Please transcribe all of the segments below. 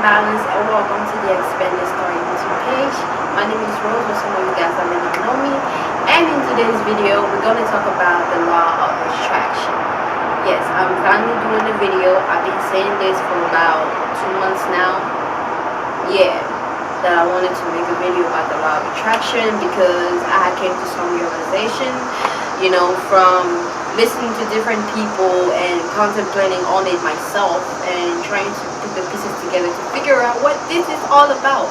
balance, and welcome to the Expanded Story YouTube page. My name is Rose, or some of you guys that may not know me. And in today's video, we're going to talk about the law of attraction. Yes, I'm finally doing the video. I've been saying this for about 2 months now. Yeah, that I wanted to make a video about the law of attraction because I came to some realization, from listening to different people and contemplating on it myself and trying to put the pieces together to figure out what this is all about.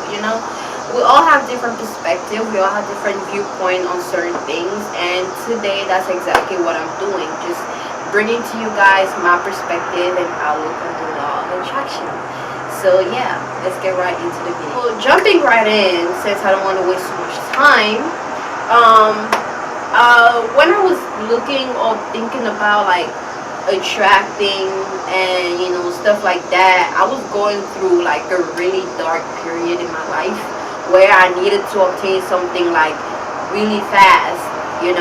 We all have different perspectives, we all have different viewpoint on certain things, and today that's exactly what I'm doing, just bringing to you guys my perspective and outlook on the law of attraction. So yeah, let's get right into the video. So jumping right in, since I don't want to waste too much time, when I was looking or thinking about like attracting and stuff like that, I was going through like a really dark period in my life where I needed to obtain something like really fast, and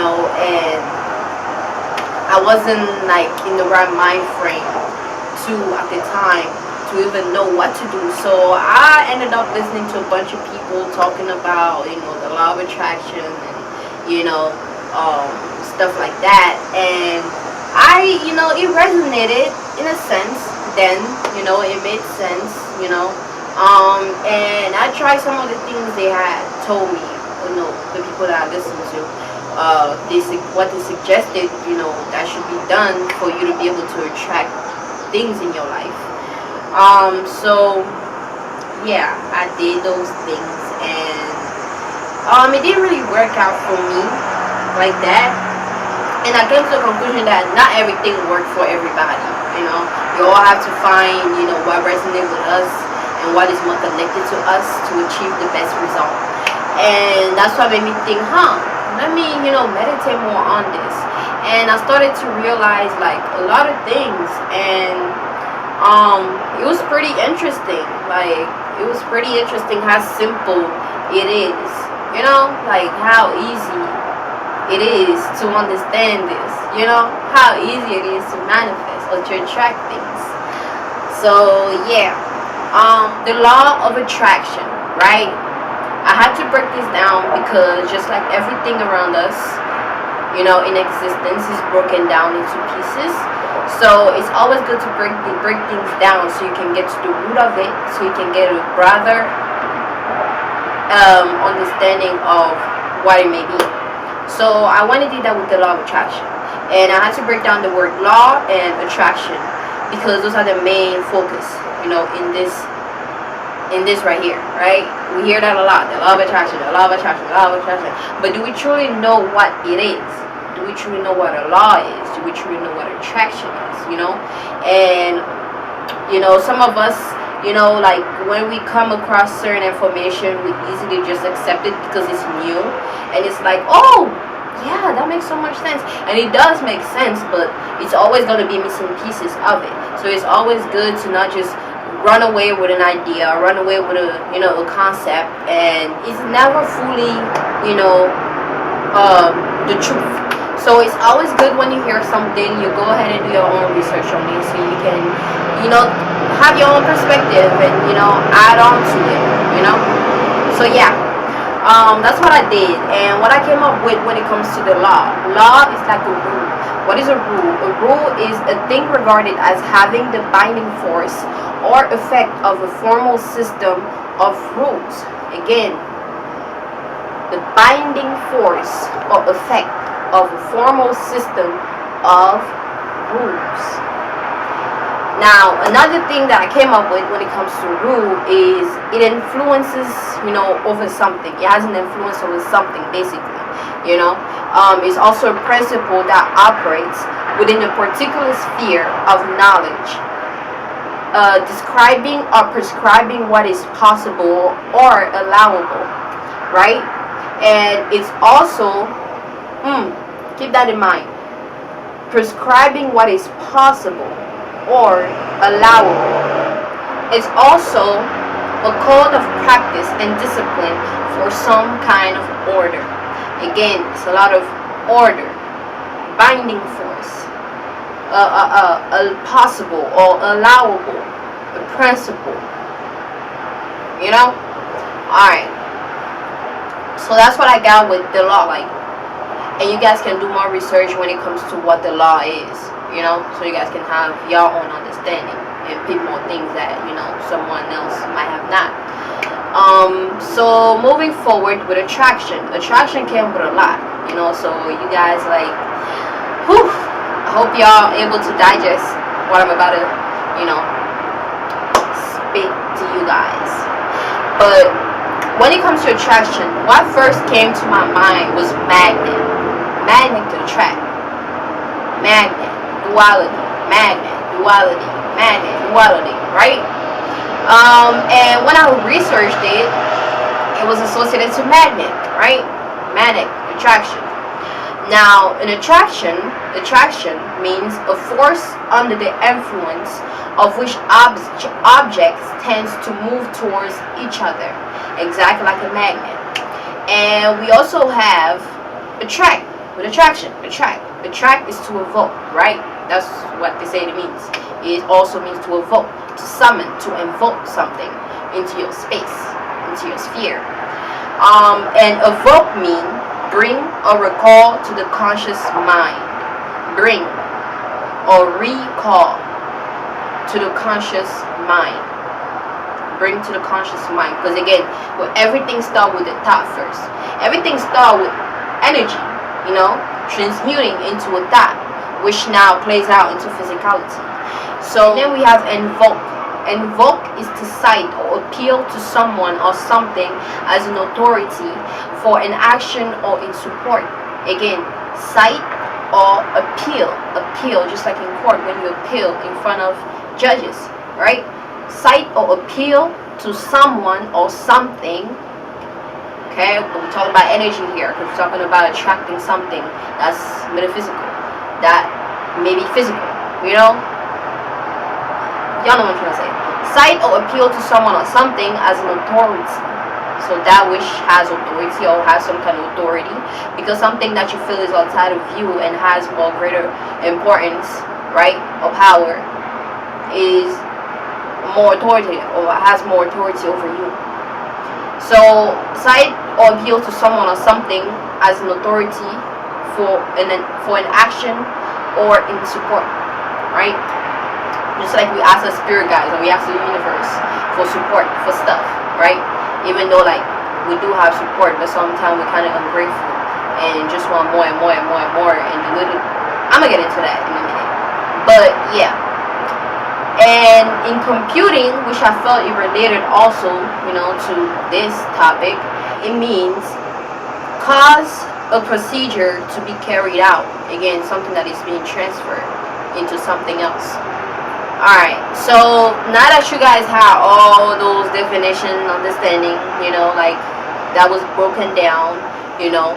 I wasn't like in the right mind frame at the time to even know what to do. So I ended up listening to a bunch of people talking about the law of attraction and stuff like that, and it resonated in a sense. Then it made sense, and I tried some of the things they had told me, the people that I listened to, what they suggested, that should be done for you to be able to attract things in your life. So yeah, I did those things, and it didn't really work out for me like that, and I came to the conclusion that not everything worked for everybody. We all have to find what resonates with us and what is more connected to us to achieve the best result. And that's what made me think, let me meditate more on this. And I started to realize like a lot of things, and it was pretty interesting. Like, it was pretty interesting how simple it is, like how easy it is to understand this, how easy it is to manifest or to attract things. So yeah, the law of attraction, right? I had to break this down because just like everything around us, in existence is broken down into pieces. So it's always good to break things down so you can get to the root of it, so you can get a broader understanding of what it may be. So I want to do that with the law of attraction, and I had to break down the word law and attraction because those are the main focus, in this right here, right? We hear that a lot, the law of attraction, the law of attraction, the law of attraction. But do we truly know what it is? Do we truly know what a law is? Do we truly know what attraction is? And some of us, like when we come across certain information, we easily just accept it because it's new, and it's like, oh yeah, that makes so much sense, and it does make sense, but it's always going to be missing pieces of it. So it's always good to not just run away with an idea or run away with a concept, and it's never fully the truth. So it's always good when you hear something, you go ahead and do your own research on it so you can have your own perspective and add on to it. So yeah, that's what I did, and what I came up with when it comes to the law is like a rule. What is a rule? A rule is a thing regarded as having the binding force or effect of a formal system of rules. Again, the binding force or effect of a formal system of rules. Now, another thing that I came up with when it comes to rule is it influences, over something. It has an influence over something, basically. It's also a principle that operates within a particular sphere of knowledge, describing or prescribing what is possible or allowable, right? And it's also keep that in mind. Prescribing what is possible or allowable. It's also a code of practice and discipline for some kind of order. Again, it's a lot of order, binding force, a possible or allowable, a principle, you know. All right, so that's what I got with the law, like, and you guys can do more research when it comes to what the law is, you know, so you guys can have your own understanding and pick more things that, you know, someone else might have not. So moving forward with attraction came with a lot, you know, so you guys, like, whew, I hope y'all able to digest what I'm about to, you know, spit to you guys. But when it comes to attraction, what first came to my mind was magnet to attract, magnet, duality, right? And when I researched it, it was associated to magnet, right? Magnet, attraction. Now, an attraction means a force under the influence of which objects tends to move towards each other, exactly like a magnet. And we also have attract with attraction. Attract is to evoke, right? That's what they say it means. It also means to evoke, to summon, to invoke something into your space, into your sphere. And evoke means bring or recall to the conscious mind. Bring or recall to the conscious mind. Bring to the conscious mind. Because again, everything starts with the thought first. Everything starts with energy, you know, transmuting into a thought, which now plays out into physicality. So then we have invoke. Invoke is to cite or appeal to someone or something as an authority for an action or in support. Again, cite or appeal. Appeal, just like in court when you appeal in front of judges, right? Cite or appeal to someone or something. Okay, we're talking about energy here, because we're talking about attracting something that's metaphysical, that may be physical, you know? Y'all know what I'm trying to say. Cite or appeal to someone or something as an authority. So that which has authority or has some kind of authority, because something that you feel is outside of you and has more greater importance, right, or power, is more authority or has more authority over you. So cite or appeal to someone or something as an authority for an action or in support, right? Just like we ask our spirit guides or we ask the universe for support for stuff, right? Even though, like, we do have support, but sometimes we're kind of ungrateful and just want more and more and more and more, and the little, I'm gonna get into that in a minute. But yeah, and in computing, which I felt it related also, you know, to this topic, it means cause a procedure to be carried out. Again, something that is being transferred into something else. Alright, so now that you guys have all those definition, understanding, you know, like, that was broken down, you know,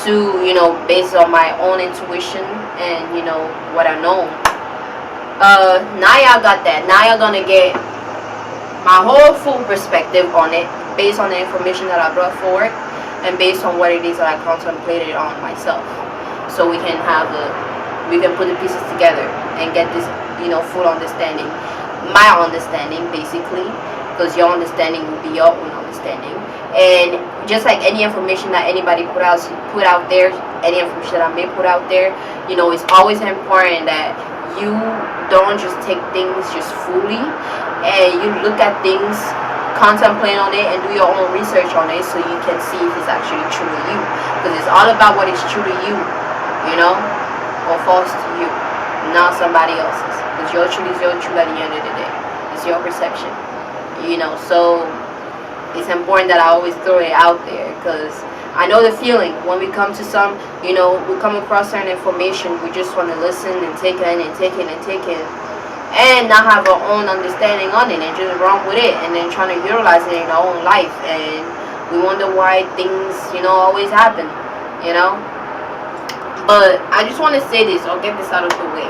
to, you know, based on my own intuition and, you know, what I know. Now y'all got that. Now y'all gonna get my whole full perspective on it, based on the information that I brought forward, and based on what it is that I contemplated on myself. So we can put the pieces together and get this, you know, full understanding, my understanding basically, because your understanding will be your own understanding. And just like any information that anybody put out there, any information that I may put out there, you know, it's always important that you don't just take things just fully, and you look at things, contemplate on it, and do your own research on it, so you can see if it's actually true to you, because it's all about what is true to you, you know, or false to you, not somebody else's. Because your truth is your truth at the end of the day. It's your perception, you know. So it's important that I always throw it out there, because I know the feeling when we come to some, you know, we come across certain information, we just want to listen and take it and take it and take it, and not have our own understanding on it and just run with it, and then trying to utilize it in our own life, and we wonder why things, you know, always happen, you know. But I just want to say this, I'll get this out of the way.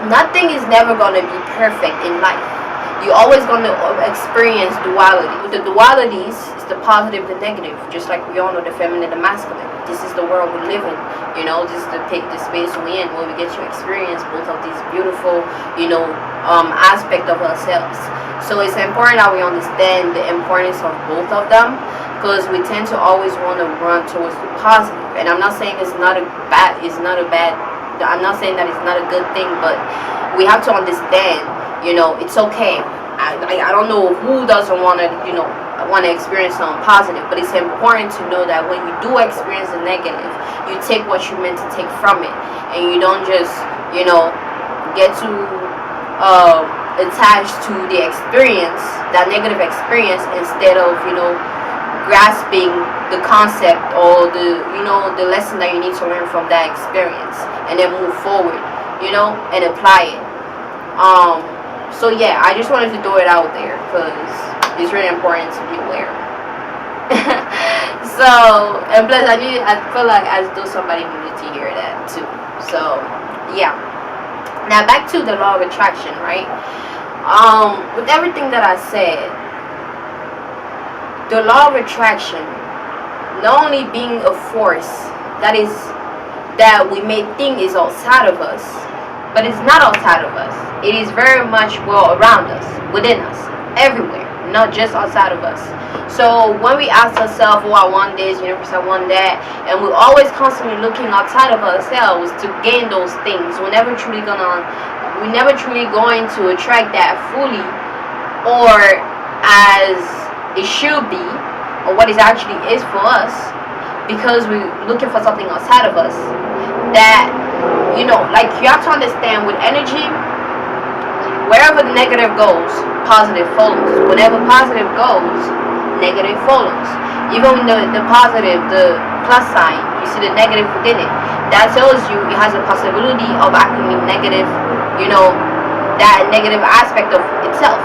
Nothing is never going to be perfect in life. You're always going to experience duality. With the dualities, it's the positive, the negative. Just like we all know the feminine, the masculine. This is the world we live in. You know, this is the space we're in, where we get to experience both of these beautiful, you know, aspect of ourselves. So it's important that we understand the importance of both of them, because we tend to always want to run towards the positive. And I'm not saying it's not a bad, I'm not saying that it's not a good thing, but we have to understand, it's okay. I don't know who doesn't want to, experience something positive, but it's important to know that when you do experience the negative, you take what you meant to take from it, and you don't just, get too attached to the experience, that negative experience, instead of, grasping the concept or the lesson that you need to learn from that experience, and then move forward, and apply it. So yeah, I just wanted to throw it out there because it's really important to be aware. So, and plus I feel like as though somebody needed to hear that too. So yeah, now back to the law of attraction, right? With everything that I said, the law of attraction, not only being a force that we may think is outside of us, but it's not outside of us. It is very much around us, within us, everywhere, not just outside of us. So when we ask ourselves, I want this, I want that, and we're always constantly looking outside of ourselves to gain those things, we're never truly going to attract that fully, or as it should be, or what it actually is for us, because we're looking for something outside of us. That, like, you have to understand, with energy, wherever the negative goes, positive follows. Whenever positive goes, negative follows. Even the positive, the plus sign, you see the negative within it. That tells you it has a possibility of acting negative, that negative aspect of itself.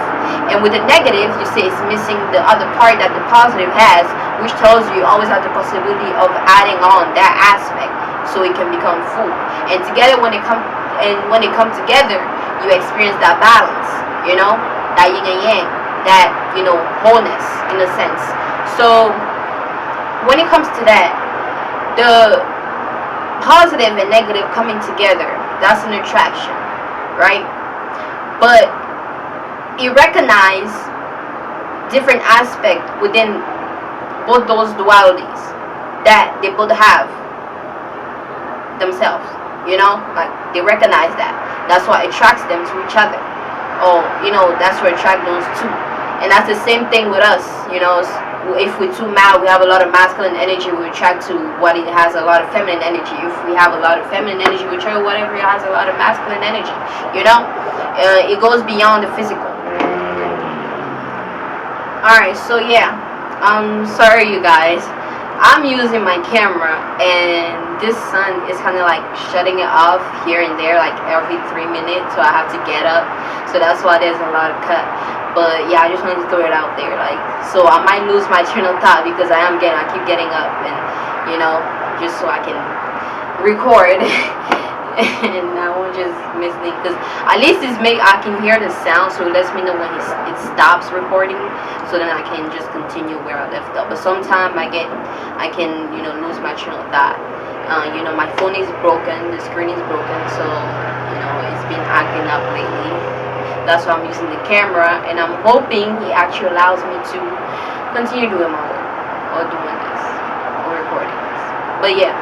And with the negative, you say it's missing the other part that the positive has, which tells you always have the possibility of adding on that aspect so it can become full. And together, when it come together, you experience that balance, that yin and yang, that wholeness in a sense. So when it comes to that, the positive and negative coming together, that's an attraction, right? But you recognize different aspects within both those dualities that they both have themselves, like they recognize that. That's what attracts them to each other, or that's what attracts those two. And that's the same thing with us. If we're too mad, we have a lot of masculine energy, we attract to what it has a lot of feminine energy. If we have a lot of feminine energy, we attract whatever has a lot of masculine energy. It goes beyond the physical. Alright, so yeah, sorry you guys, I'm using my camera and this sun is kind of like shutting it off here and there, like every 3 minutes, so I have to get up, so that's why there's a lot of cut. But yeah, I just wanted to throw it out there, like, so I might lose my train of thought because I keep getting up, and just so I can record and I won't just miss it, because at least I can hear the sound, so it lets me know when it stops recording, so then I can just continue where I left off. But sometimes I can lose my train of thought. My phone is broken, the screen is broken, so it's been acting up lately. That's why I'm using the camera, and I'm hoping it actually allows me to continue doing my work, or doing this, or recording this. But yeah,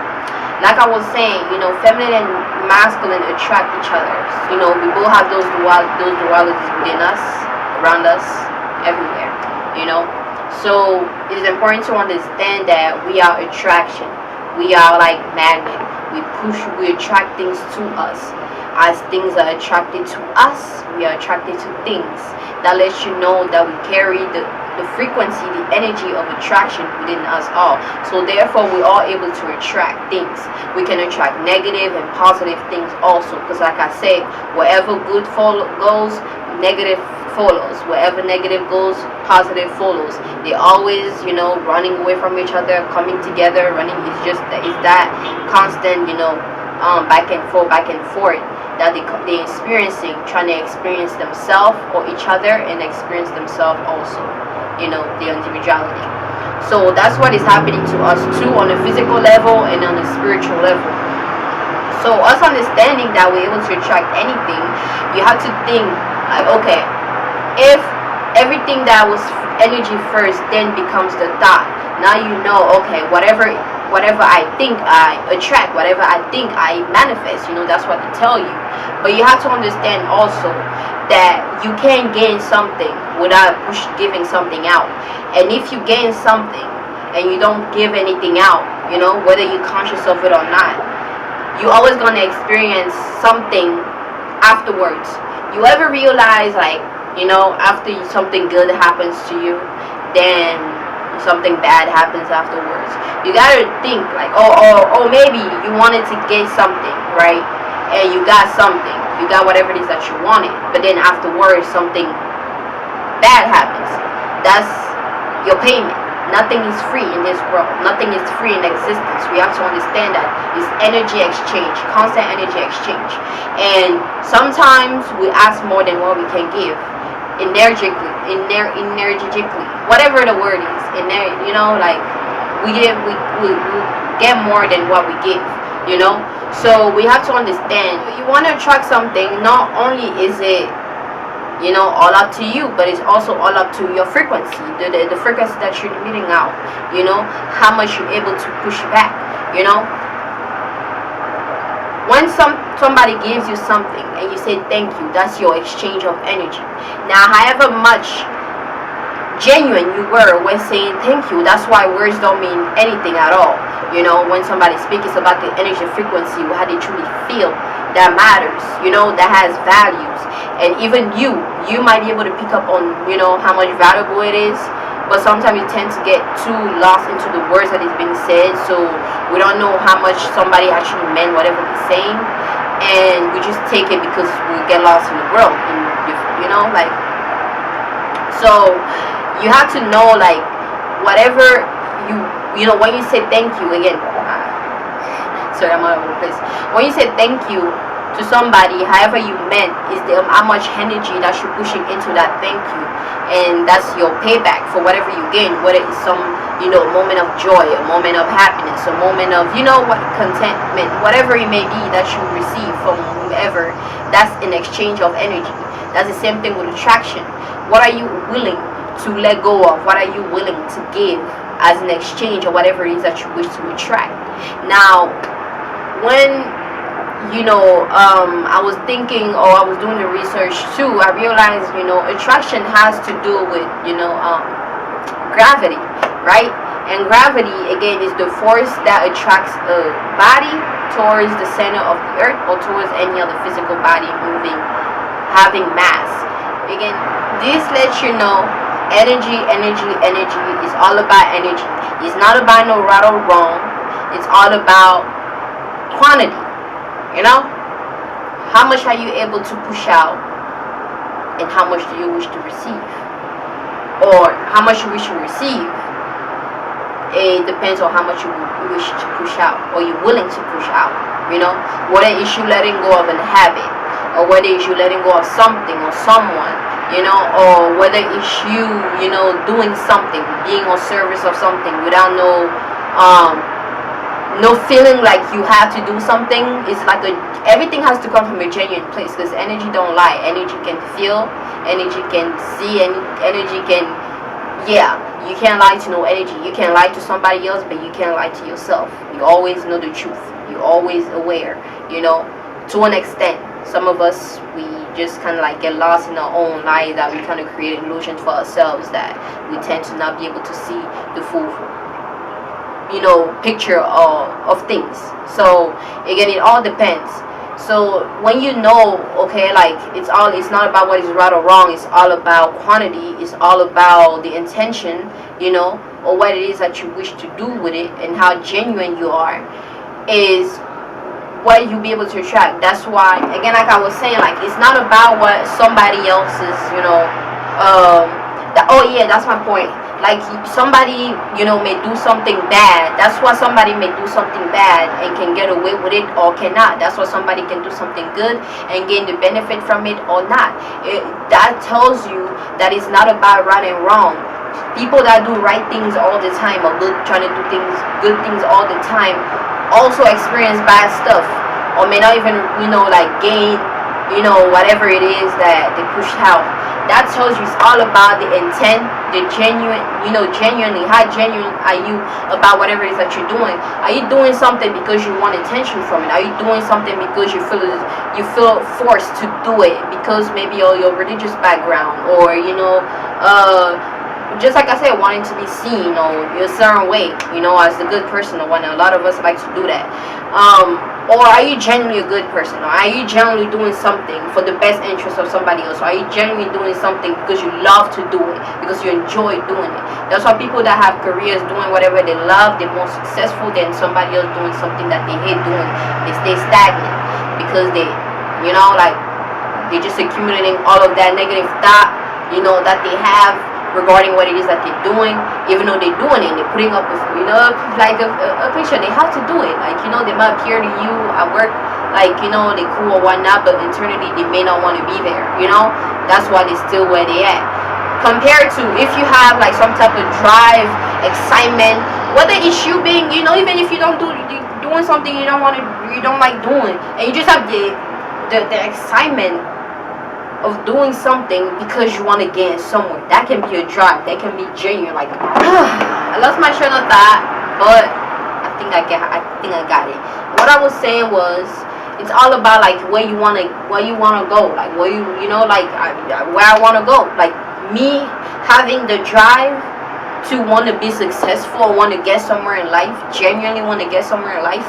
like I was saying, feminine and masculine attract each other. We both have those dualities within us, around us, everywhere. So it is important to understand that we are attraction. We are like magnet. We attract things to us. As things are attracted to us, we are attracted to things. That lets you know that we carry the frequency, the energy of attraction within us all. So therefore, we are able to attract things. We can attract negative and positive things also, because like I said, wherever good goes, negative follows. Wherever negative goes, positive follows. They always, running away from each other, coming together, running. It's that constant, back and forth that they're experiencing, trying to experience themselves or each other, and experience themselves also, the individuality. So that's what is happening to us too, on a physical level and on a spiritual level. So us understanding that we're able to attract anything, you have to think like, okay, if everything that was energy first then becomes the thought. Now you know, okay, whatever I think I attract, whatever I think I manifest, that's what they tell you. But you have to understand also that you can't gain something without giving something out. And if you gain something and you don't give anything out, whether you're conscious of it or not, you're always going to experience something afterwards. You ever realize, like, after something good happens to you, then something bad happens afterwards? You gotta think like, oh, maybe you wanted to get something, right? And you got something, you got whatever it is that you wanted, but then afterwards something bad happens. That's your payment. Nothing is free in this world. Nothing is free in existence. We have to understand that it's energy exchange, constant energy exchange. And sometimes we ask more than what we can give. Energetically, whatever the word is, like we get more than what we give. So we have to understand, you want to attract something, not only is it all up to you, but it's also all up to your frequency, the frequency that you're emitting out, how much you're able to push back. When somebody gives you something and you say thank you, that's your exchange of energy. Now, however much genuine you were when saying thank you, that's why words don't mean anything at all. When somebody speaks, it's about the energy frequency, how they truly feel, that matters, that has values. And even you might be able to pick up on, how much valuable it is, but sometimes you tend to get too lost into the words that is being said, so we don't know how much somebody actually meant whatever they're saying, and we just take it because we get lost in the world, and like, so you have to know, like, whatever when you say thank you, again, sorry, I'm all over the place. When you say thank you to somebody, however you meant, is how much energy that you're pushing into that thank you, and that's your payback for whatever you gain, whether it's some moment of joy, a moment of happiness, a moment of contentment, whatever it may be that you receive from whoever. That's an exchange of energy. That's the same thing with attraction. What are you willing to let go of? What are you willing to give as an exchange of whatever it is that you wish to attract? Now, when I was thinking, or I was doing the research too, I realized attraction has to do with gravity, right? And gravity, again, is the force that attracts a body towards the center of the earth or towards any other physical body having mass. Again, this lets you know energy is all about energy. It's not about no right or wrong. It's all about quantity. How much are you able to push out, and how much do you wish to receive, or how much you wish to receive? It depends on how much you wish to push out, or you're willing to push out. Whether it's you letting go of a habit, or whether it's you letting go of something or someone, or whether it's you, doing something, being on service of something without no feeling like you have to do something. It's like everything has to come from a genuine place, because energy don't lie. Energy can feel, energy can see, and energy can, you can't lie to no energy. You can lie to somebody else, but you can't lie to yourself. You always know the truth. You're always aware, to an extent. Some of us, we just kind of like get lost in our own lives, that we kind of create illusions for ourselves, that we tend to not be able to see the full picture of things. So again, it all depends. So when okay, like, it's not about what is right or wrong. It's all about quantity. It's all about the intention, or what it is that you wish to do with it, and how genuine you are, is what you'll be able to attract. That's why, again, like I was saying, like, it's not about what somebody else's, that's my point. Like, somebody, may do something bad. That's why somebody may do something bad and can get away with it, or cannot. That's why somebody can do something good and gain the benefit from it, or not. That tells you that it's not about right and wrong. People that do right things all the time, or trying to do good things all the time, also experience bad stuff, or may not even, gain, whatever it is that they pushed out. That tells you it's all about the intent, the genuine, genuinely, how genuine are you about whatever it is that you're doing. Are you doing something because you want attention from it? Are you doing something because you feel forced to do it because maybe your religious background, or just like I said, wanting to be seen, or you're a certain way, as a good person or whatnot. A lot of us like to do that. Or are you genuinely a good person? Or are you genuinely doing something for the best interest of somebody else? Or are you genuinely doing something because you love to do it, because you enjoy doing it? That's why people that have careers doing whatever they love, they're more successful than somebody else doing something that they hate doing. They stay stagnant because they're just accumulating all of that negative thought, that they have regarding what it is that they're doing. Even though they're doing it, they're putting up with, a picture. They have to do it. They might appear to you at work they cool or whatnot, but internally they may not want to be there. That's why they're still where they at. Compared to if you have some type of drive, excitement, whether it's you being, even if you don't doing something you don't like doing, and you just have the excitement of doing something because you want to get somewhere. That can be a drive. That can be genuine. I lost my train of thought, but I think I got it. What I was saying was, it's all about where you wanna go, where I wanna go. Me having the drive to want to be successful, want to get somewhere in life, genuinely want to get somewhere in life.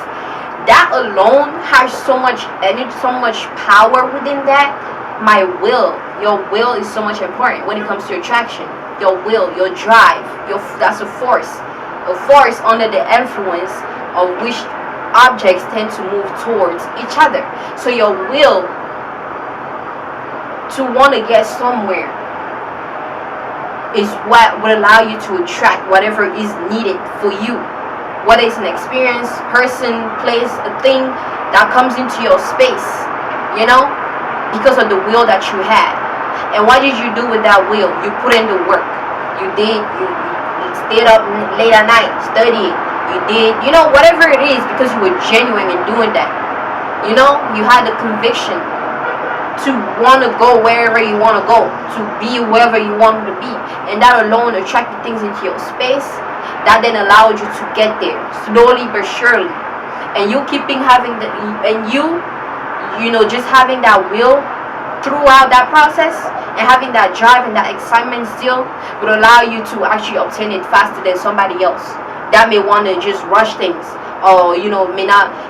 That alone has so much energy, so much power within that. My will, your will is so much important when it comes to attraction. Your will, your drive, that's a force under the influence of which objects tend to move towards each other. So your will to want to get somewhere is what will allow you to attract whatever is needed for you. Whether it's an experience, person, place, a thing that comes into your space, because of the will that you had. And what did you do with that will? You put in the work. You stayed up late at night studying. You did, whatever it is, because you were genuine in doing that. You had the conviction to want to go wherever you want to go, to be wherever you want to be. And that alone attracted things into your space that then allowed you to get there, slowly but surely. And you keeping having just having that will throughout that process, and having that drive and that excitement still would allow you to actually obtain it faster than somebody else that may want to just rush things, or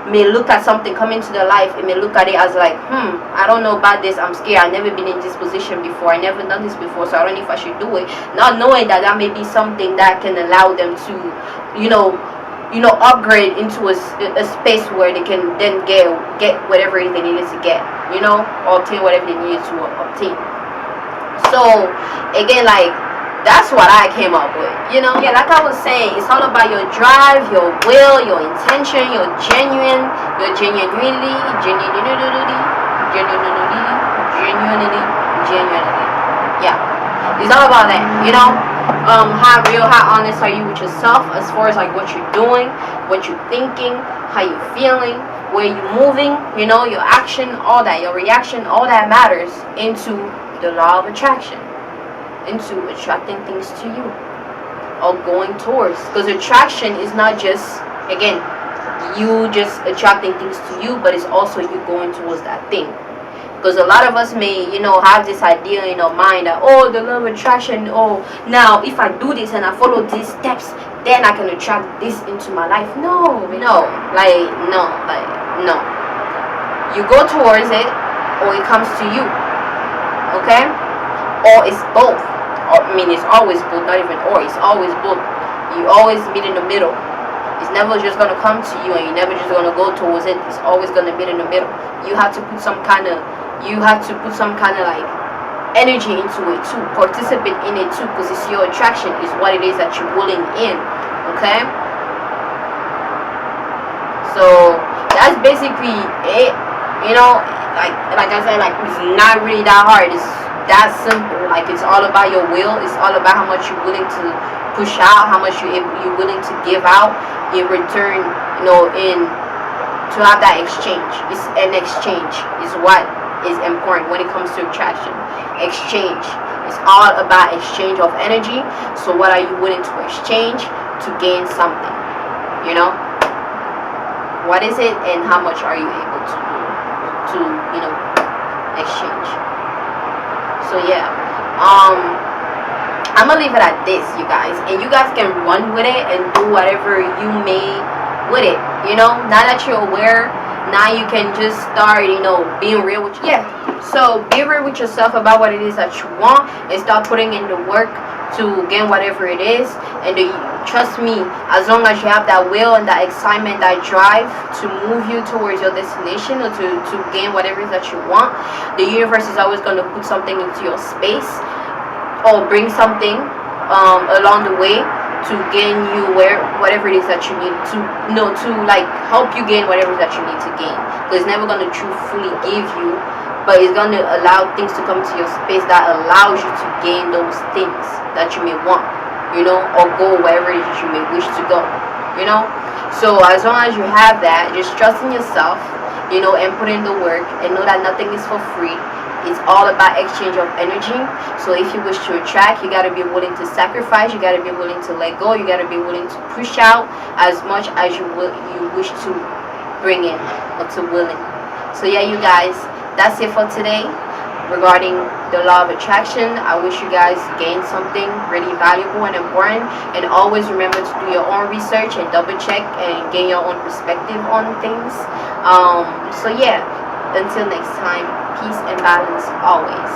may look at something come into their life and may look at it as I don't know about this, I'm scared, I've never been in this position before, I never done this before, so I don't know if I should do it, not knowing that may be something that can allow them to upgrade into a space where they can then get whatever it is they needed to get, or obtain whatever they needed to obtain. So again, that's what I came up with, Yeah, like I was saying, it's all about your drive, your will, your intention, your genuinity. Yeah, it's all about that, how real, how honest are you with yourself as far as what you're doing, what you're thinking, how you're feeling, where you're moving, your action, all that, your reaction, all that matters into the law of attraction, into attracting things to you or going towards. Because attraction is not just, again, you just attracting things to you, but it's also you going towards that thing. Because a lot of us may, have this idea in our mind that, the law of attraction, now if I do this and I follow these steps, then I can attract this into my life. No. You go towards it, or it comes to you. Okay? Or it's both. It's always both, not even or, it's always both. You always meet in the middle. It's never just going to come to you and you're never just going to go towards it. It's always going to meet in the middle. You have to put some kind of energy into it too, participate in it too, because it's your attraction, is what it is that you're willing in. Okay, so that's basically it. Like I said, it's not really that hard, it's that simple. It's all about your will, it's all about how much you're willing to push out, how much you're willing to give out in return, to have that exchange. It's an exchange is what is important when it comes to attraction. Exchange. It's all about exchange of energy. So what are you willing to exchange to gain something? You know, what is it, and how much are you able to exchange? So yeah, I'm gonna leave it at this, you guys, and you guys can run with it and do whatever you may with it. Now that you're aware, now you can just start being real with you. Yeah, so be real with yourself about what it is that you want, and start putting in the work to gain whatever it is. And trust me, as long as you have that will and that excitement, that drive to move you towards your destination, or to gain whatever it is that you want, the universe is always going to put something into your space, or bring something along the way to gain you whatever it is that you need to like help you gain whatever it is that you need to gain. Because it's never going to truthfully give you, but it's going to allow things to come to your space that allows you to gain those things that you may want, or go wherever it is that you may wish to go. So as long as you have that, just trust in yourself, and put in the work, and know that nothing is for free. It's all about exchange of energy. So if you wish to attract, you got to be willing to sacrifice. You got to be willing to let go. You got to be willing to push out as much as you wish to bring in, or to willing. So yeah, you guys, that's it for today regarding the law of attraction. I wish you guys gained something really valuable and important. And always remember to do your own research and double check and gain your own perspective on things. So yeah, until next time, peace and balance always.